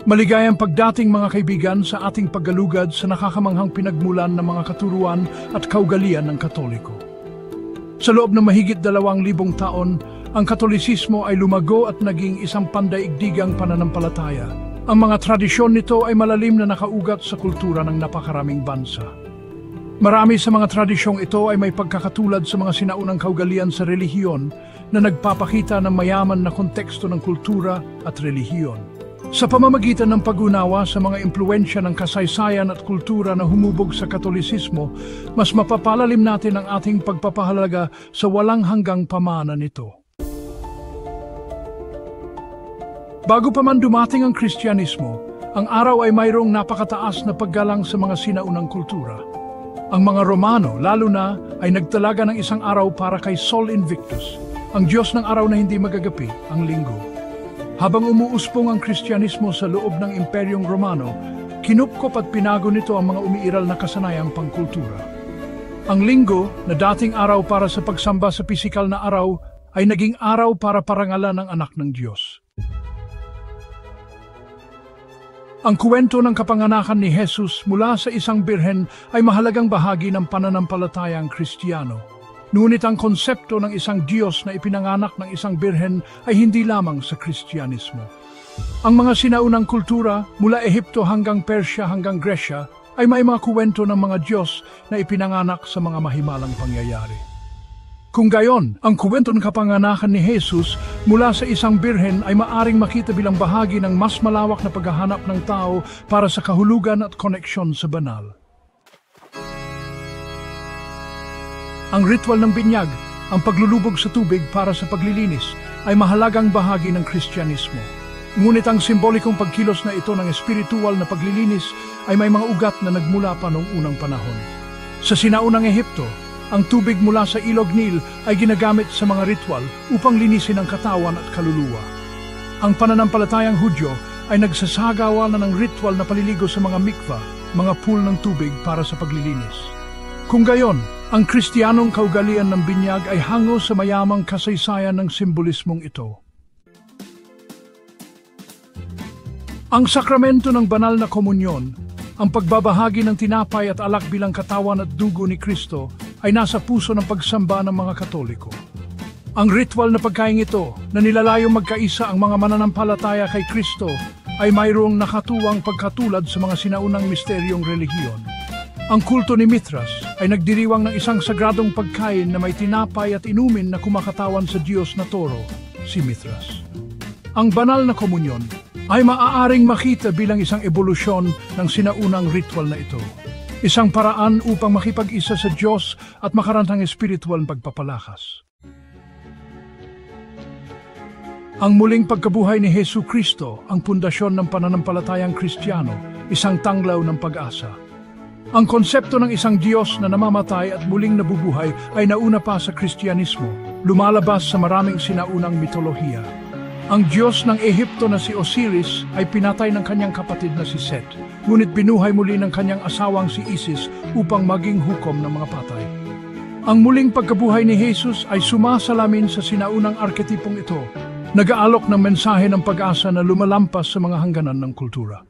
Maligayang pagdating mga kaibigan sa ating paggalugad sa nakakamanghang pinagmulan ng mga katuruan at kaugalian ng Katoliko. Sa loob ng mahigit 2,000 taon, ang Katolisismo ay lumago at naging isang pandaigdigang pananampalataya. Ang mga tradisyon nito ay malalim na nakaugat sa kultura ng napakaraming bansa. Marami sa mga tradisyong ito ay may pagkakatulad sa mga sinaunang kaugalian sa relihiyon na nagpapakita ng mayaman na konteksto ng kultura at relihiyon. Sa pamamagitan ng pag-unawa sa mga impluensya ng kasaysayan at kultura na humubog sa Katolisismo, mas mapapalalim natin ang ating pagpapahalaga sa walang hanggang pamana nito. Bago pa man dumating ang Kristyanismo, ang araw ay mayroong napakataas na paggalang sa mga sinaunang kultura. Ang mga Romano, lalo na, ay nagtalaga ng isang araw para kay Sol Invictus, ang Diyos ng araw na hindi magagapi, ang Linggo. Habang umuuspong ang Kristyanismo sa loob ng Imperyong Romano, kinupkop at pinago nito ang mga umiiral na kasanayang pangkultura. Ang Linggo, na dating araw para sa pagsamba sa pisikal na araw, ay naging araw para parangalan ng anak ng Diyos. Ang kwento ng kapanganakan ni Jesus mula sa isang birhen ay mahalagang bahagi ng pananampalatayang Kristiyano. Ngunit ang konsepto ng isang Diyos na ipinanganak ng isang birhen ay hindi lamang sa Kristyanismo. Ang mga sinaunang kultura mula Ehipto hanggang Persya hanggang Gresya ay may mga kwento ng mga Diyos na ipinanganak sa mga mahimalang pangyayari. Kung gayon, ang kwento ng kapanganakan ni Jesus mula sa isang birhen ay maaring makita bilang bahagi ng mas malawak na paghahanap ng tao para sa kahulugan at koneksyon sa banal. Ang ritual ng binyag, ang paglulubog sa tubig para sa paglilinis, ay mahalagang bahagi ng Kristyanismo. Ngunit ang simbolikong pagkilos na ito ng espiritual na paglilinis ay may mga ugat na nagmula pa noong unang panahon. Sa sinaunang Ehipto, ang tubig mula sa ilog Nil ay ginagamit sa mga ritual upang linisin ang katawan at kaluluwa. Ang pananampalatayang Hudyo ay nagsasagawa na ng ritual na paliligo sa mga mikva, mga pool ng tubig para sa paglilinis. Kung gayon, ang Kristiyanong kaugalian ng binyag ay hango sa mayamang kasaysayan ng simbolismong ito. Ang sakramento ng banal na komunyon, ang pagbabahagi ng tinapay at alak bilang katawan at dugo ni Kristo, ay nasa puso ng pagsamba ng mga Katoliko. Ang ritual na pagkain ito, na nilalayong magkaisa ang mga mananampalataya kay Kristo, ay mayroong nakatuwang pagkatulad sa mga sinaunang misteryong relihiyon. Ang kulto ni Mithras ay nagdiriwang ng isang sagradong pagkain na may tinapay at inumin na kumakatawan sa Diyos na toro, si Mithras. Ang banal na komunyon ay maaaring makita bilang isang ebolusyon ng sinaunang ritual na ito. Isang paraan upang makipag-isa sa Diyos at makarantang espiritual pagpapalakas. Ang muling pagkabuhay ni Hesu Kristo ang pundasyon ng pananampalatayang Kristiyano, isang tanglaw ng pag-asa. Ang konsepto ng isang Diyos na namamatay at muling nabubuhay ay nauna pa sa Kristyanismo, lumalabas sa maraming sinaunang mitolohiya. Ang Diyos ng Ehipto na si Osiris ay pinatay ng kanyang kapatid na si Set, ngunit binuhay muli ng kanyang asawang si Isis upang maging hukom ng mga patay. Ang muling pagkabuhay ni Jesus ay sumasalamin sa sinaunang arketipong ito, nag-aalok ng mensahe ng pag-asa na lumalampas sa mga hangganan ng kultura.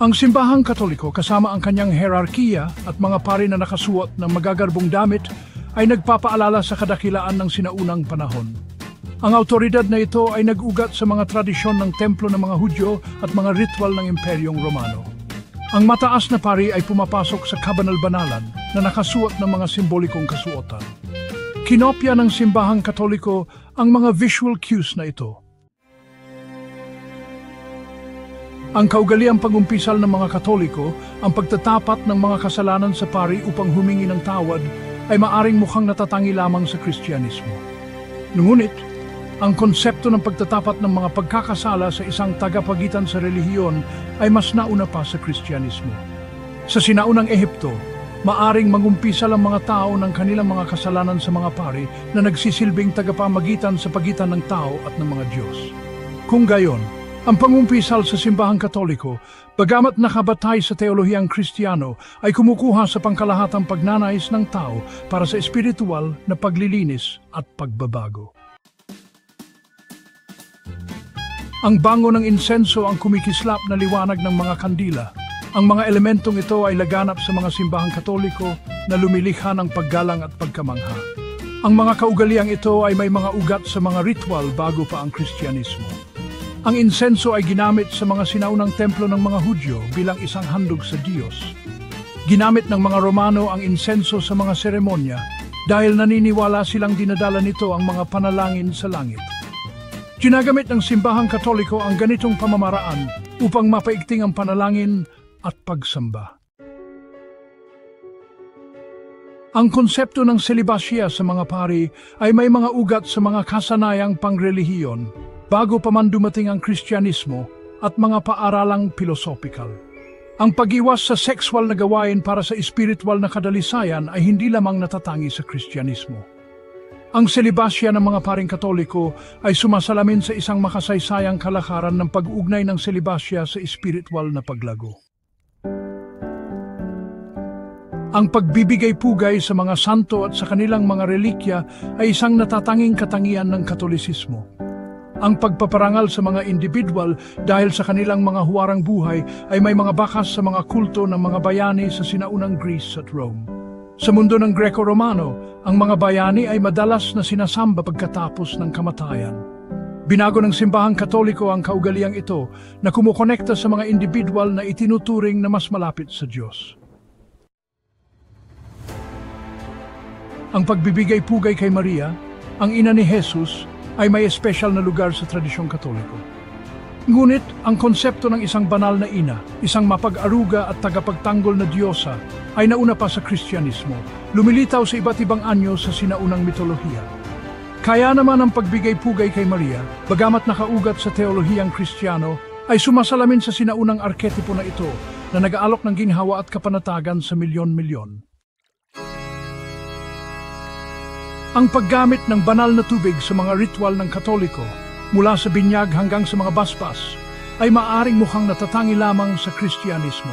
Ang simbahang Katoliko kasama ang kanyang herarkiya at mga pari na nakasuot ng magagarbong damit ay nagpapaalala sa kadakilaan ng sinaunang panahon. Ang autoridad na ito ay nag-ugat sa mga tradisyon ng templo ng mga Hudyo at mga ritual ng Imperyong Romano. Ang mataas na pari ay pumapasok sa kabanal-banalan na nakasuot ng mga simbolikong kasuotan. Kinopya ng simbahang Katoliko ang mga visual cues na ito. Ang kaugaliang pag-umpisal ng mga Katoliko, ang pagtatapat ng mga kasalanan sa pari upang humingi ng tawad, ay maaring mukhang natatangi lamang sa Kristyanismo. Ngunit, ang konsepto ng pagtatapat ng mga pagkakasala sa isang tagapagitan sa relihiyon ay mas nauna pa sa Kristyanismo. Sa sinaunang Ehipto, maaring mangumpisal ang mga tao ng kanilang mga kasalanan sa mga pari na nagsisilbing tagapamagitan sa pagitan ng tao at ng mga Diyos. Kung gayon, ang pangumpisal sa simbahang Katoliko, bagamat nakabatay sa teolohiyang Kristiyano, ay kumukuha sa pangkalahatang pagnanais ng tao para sa espiritual na paglilinis at pagbabago. Ang bango ng insenso ang kumikislap na liwanag ng mga kandila. Ang mga elementong ito ay laganap sa mga simbahang Katoliko na lumilikha ng paggalang at pagkamangha. Ang mga kaugaliang ito ay may mga ugat sa mga ritual bago pa ang Kristyanismo. Ang insenso ay ginamit sa mga sinaunang templo ng mga Hudyo bilang isang handog sa Diyos. Ginamit ng mga Romano ang insenso sa mga seremonya dahil naniniwala silang dinadala nito ang mga panalangin sa langit. Ginagamit ng simbahang Katoliko ang ganitong pamamaraan upang mapaigting ang panalangin at pagsamba. Ang konsepto ng selibasya sa mga pari ay may mga ugat sa mga kasanayang pangrelihiyon bago pa man dumating ang Kristyanismo at mga paaralang pilosopikal. Ang pag-iwas sa sexual na gawain para sa espiritual na kadalisayan ay hindi lamang natatangi sa Kristyanismo. Ang selibasya ng mga paring Katoliko ay sumasalamin sa isang makasaysayang kalakaran ng pag-uugnay ng selibasya sa espiritual na paglago. Ang pagbibigay-pugay sa mga santo at sa kanilang mga relikya ay isang natatanging katangian ng Katolisismo. Ang pagpaparangal sa mga individual dahil sa kanilang mga huwarang buhay ay may mga bakas sa mga kulto ng mga bayani sa sinaunang Greece at Rome. Sa mundo ng Greco-Romano, ang mga bayani ay madalas na sinasamba pagkatapos ng kamatayan. Binago ng simbahang Katoliko ang kaugaliang ito na kumukonekta sa mga individual na itinuturing na mas malapit sa Diyos. Ang pagbibigay-pugay kay Maria, ang ina ni Jesus, ay may espesyal na lugar sa tradisyong Katoliko. Ngunit ang konsepto ng isang banal na ina, isang mapag-aruga at tagapagtanggol na Diyosa ay nauna pa sa Kristyanismo, lumilitaw sa iba't ibang anyo sa sinaunang mitolohiya. Kaya naman ang pagbigay-pugay kay Maria, bagamat nakaugat sa teolohiyang Kristiyano, ay sumasalamin sa sinaunang arketipo na ito na nag-aalok ng ginhawa at kapanatagan sa milyon-milyon. Ang paggamit ng banal na tubig sa mga ritual ng Katoliko, mula sa binyag hanggang sa mga basbas, ay maaring mukhang natatangi lamang sa Kristyanismo.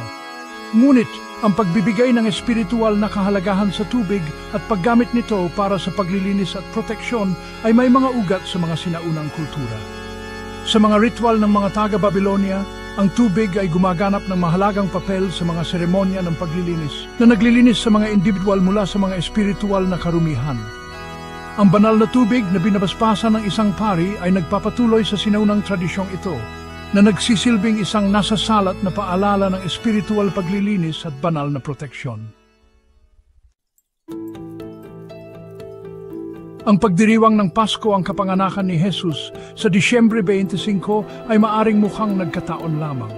Ngunit, ang pagbibigay ng espiritual na kahalagahan sa tubig at paggamit nito para sa paglilinis at proteksyon ay may mga ugat sa mga sinaunang kultura. Sa mga ritual ng mga taga-Babylonia, ang tubig ay gumaganap ng mahalagang papel sa mga seremonya ng paglilinis na naglilinis sa mga individual mula sa mga espiritual na karumihan. Ang banal na tubig na binabasbasan ng isang pari ay nagpapatuloy sa sinaunang tradisyong ito na nagsisilbing isang nasasalat na paalala ng espiritual paglilinis at banal na proteksyon. Ang pagdiriwang ng Pasko ang kapanganakan ni Jesus sa Disyembre 25 ay maaring mukhang nagkataon lamang.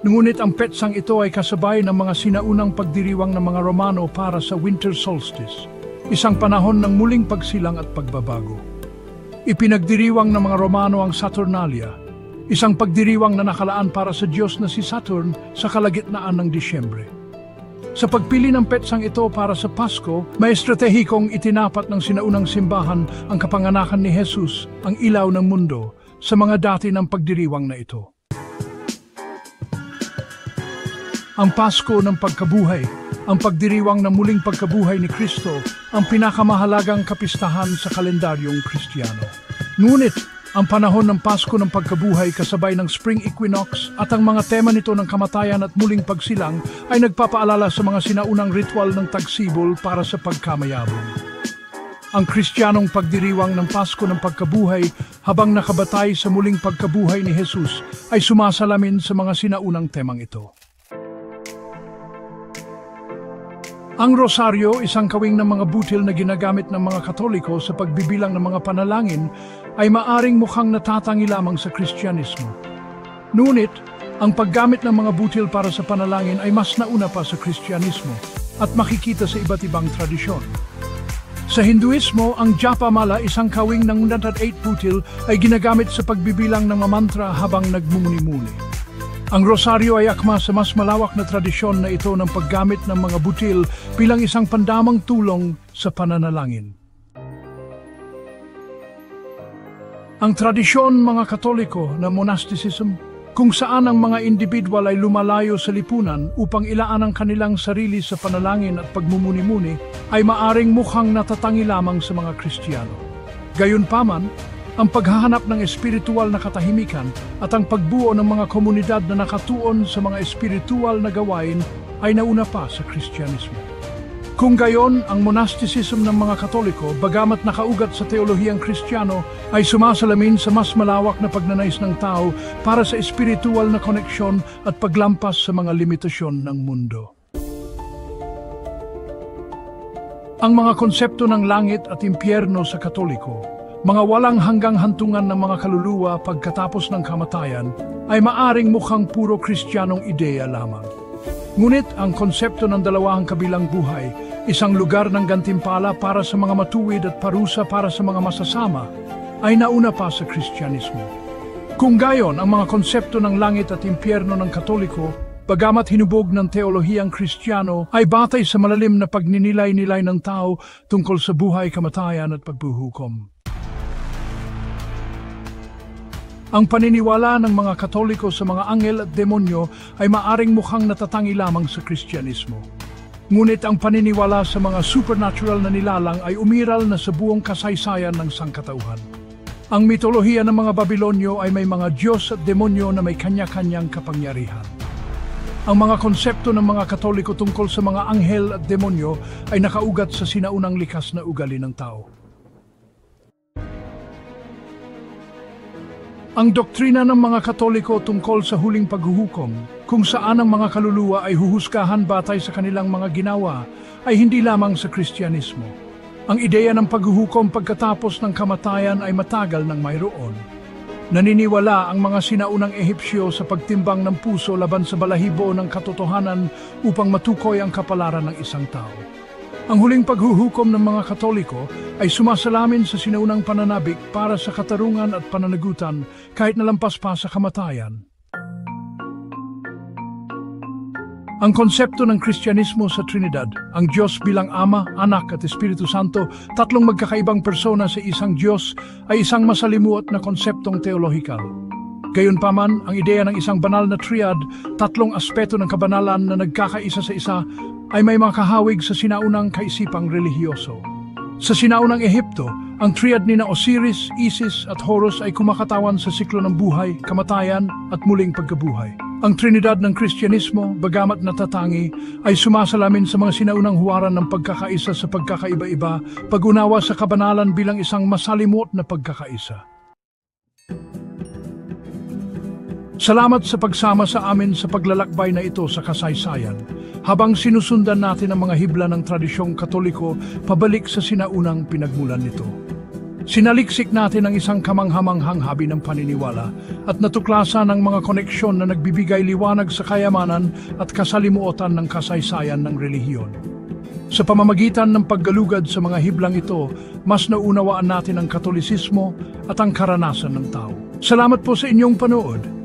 Ngunit ang petsang ito ay kasabay ng mga sinaunang pagdiriwang ng mga Romano para sa winter solstice, isang panahon ng muling pagsilang at pagbabago. Ipinagdiriwang ng mga Romano ang Saturnalia, isang pagdiriwang na nakalaan para sa Diyos na si Saturn sa kalagitnaan ng Disyembre. Sa pagpili ng petsang ito para sa Pasko, may estratehikong itinapat ng sinaunang simbahan ang kapanganakan ni Jesus, ang ilaw ng mundo, sa mga dati ng pagdiriwang na ito. Ang Pasko ng pagkabuhay, ang pagdiriwang ng muling pagkabuhay ni Kristo, ang pinakamahalagang kapistahan sa kalendaryong Kristiyano. Ngunit, ang panahon ng Pasko ng pagkabuhay kasabay ng Spring Equinox at ang mga tema nito ng kamatayan at muling pagsilang ay nagpapaalala sa mga sinaunang ritual ng tagsibol para sa pagkamayabong. Ang Kristiyanong pagdiriwang ng Pasko ng pagkabuhay habang nakabatay sa muling pagkabuhay ni Jesus ay sumasalamin sa mga sinaunang temang ito. Ang rosaryo, isang kawing ng mga butil na ginagamit ng mga Katoliko sa pagbibilang ng mga panalangin, ay maaring mukhang natatangi lamang sa Kristyanismo. Ngunit, ang paggamit ng mga butil para sa panalangin ay mas nauna pa sa Kristyanismo at makikita sa iba't ibang tradisyon. Sa Hinduismo, ang Japa Mala, isang kawing ng 108 butil, ay ginagamit sa pagbibilang ng mga mantra habang nagmumuni-muni. Ang rosaryo ay akma sa mas malawak na tradisyon na ito ng paggamit ng mga butil bilang isang pandamang tulong sa pananalangin. Ang tradisyon mga Katoliko na monasticism, kung saan ang mga individual ay lumalayo sa lipunan upang ilaan ang kanilang sarili sa panalangin at pagmumuni-muni, ay maaring mukhang natatangi lamang sa mga Kristiyano. Gayunpaman, ang paghahanap ng espiritual na katahimikan at ang pagbuo ng mga komunidad na nakatuon sa mga espiritual na gawain ay nauna pa sa Kristyanismo. Kung gayon, ang monasticism ng mga Katoliko, bagamat nakaugat sa teolohiyang Kristiyano, ay sumasalamin sa mas malawak na pagnanais ng tao para sa espiritual na koneksyon at paglampas sa mga limitasyon ng mundo. Ang mga konsepto ng langit at impyerno sa Katoliko, mga walang hanggang hantungan ng mga kaluluwa pagkatapos ng kamatayan, ay maaring mukhang puro Kristiyanong ideya lamang. Ngunit ang konsepto ng dalawang kabilang buhay, isang lugar ng gantimpala para sa mga matuwid at parusa para sa mga masasama, ay nauna pa sa Kristyanismo. Kung gayon, ang mga konsepto ng langit at impyerno ng Katoliko, bagamat hinubog ng teolohiyang Kristiyano, ay batay sa malalim na pagninilay-nilay ng tao tungkol sa buhay, kamatayan at pagbuhukom. Ang paniniwala ng mga Katoliko sa mga anghel at demonyo ay maaring mukhang natatangi lamang sa Kristyanismo. Ngunit ang paniniwala sa mga supernatural na nilalang ay umiral na sa buong kasaysayan ng sangkatauhan. Ang mitolohiya ng mga Babilonyo ay may mga Diyos at demonyo na may kanya-kanyang kapangyarihan. Ang mga konsepto ng mga Katoliko tungkol sa mga anghel at demonyo ay nakaugat sa sinaunang likas na ugali ng tao. Ang doktrina ng mga Katoliko tungkol sa huling paghuhukom, kung saan ang mga kaluluwa ay huhusgahan batay sa kanilang mga ginawa, ay hindi lamang sa Kristyanismo. Ang ideya ng paghuhukom pagkatapos ng kamatayan ay matagal nang mayroon. Naniniwala ang mga sinaunang Ehipsyo sa pagtimbang ng puso laban sa balahibo ng katotohanan upang matukoy ang kapalaran ng isang tao. Ang huling paghuhukom ng mga Katoliko ay sumasalamin sa sinaunang pananabik para sa katarungan at pananagutan kahit nalampas pa sa kamatayan. Ang konsepto ng Kristyanismo sa Trinidad, ang Diyos bilang Ama, Anak at Espiritu Santo, tatlong magkakaibang persona sa isang Diyos, ay isang masalimuot na konseptong teolohikal. Gayunpaman, ang ideya ng isang banal na triad, tatlong aspeto ng kabanalan na nagkakaisa sa isa, ay may makahawig sa sinaunang kaisipang relihiyoso. Sa sinaunang Ehipto, ang triad ni Osiris, Isis at Horus ay kumakatawan sa siklo ng buhay, kamatayan at muling pagkabuhay. Ang Trinidad ng Kristyanismo, bagamat natatangi, ay sumasalamin sa mga sinaunang huwaran ng pagkakaisa sa pagkakaiba-iba, pag-unawa sa kabanalan bilang isang masalimuot na pagkakaisa. Salamat sa pagsama sa amin sa paglalakbay na ito sa kasaysayan, habang sinusundan natin ang mga hibla ng tradisyong Katoliko pabalik sa sinaunang pinagmulan nito. Sinaliksik natin ang isang kamanghamanghang habi ng paniniwala at natuklasan ang mga koneksyon na nagbibigay liwanag sa kayamanan at kasalimuotan ng kasaysayan ng relihiyon. Sa pamamagitan ng paggalugad sa mga hiblang ito, mas naunawaan natin ang Katolisismo at ang karanasan ng tao. Salamat po sa inyong panood.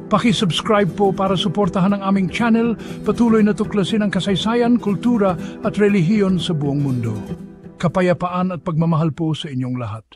Paki-subscribe po para suportahan ang aming channel, patuloy na tuklasin ang kasaysayan, kultura at relihiyon sa buong mundo. Kapayapaan at pagmamahal po sa inyong lahat.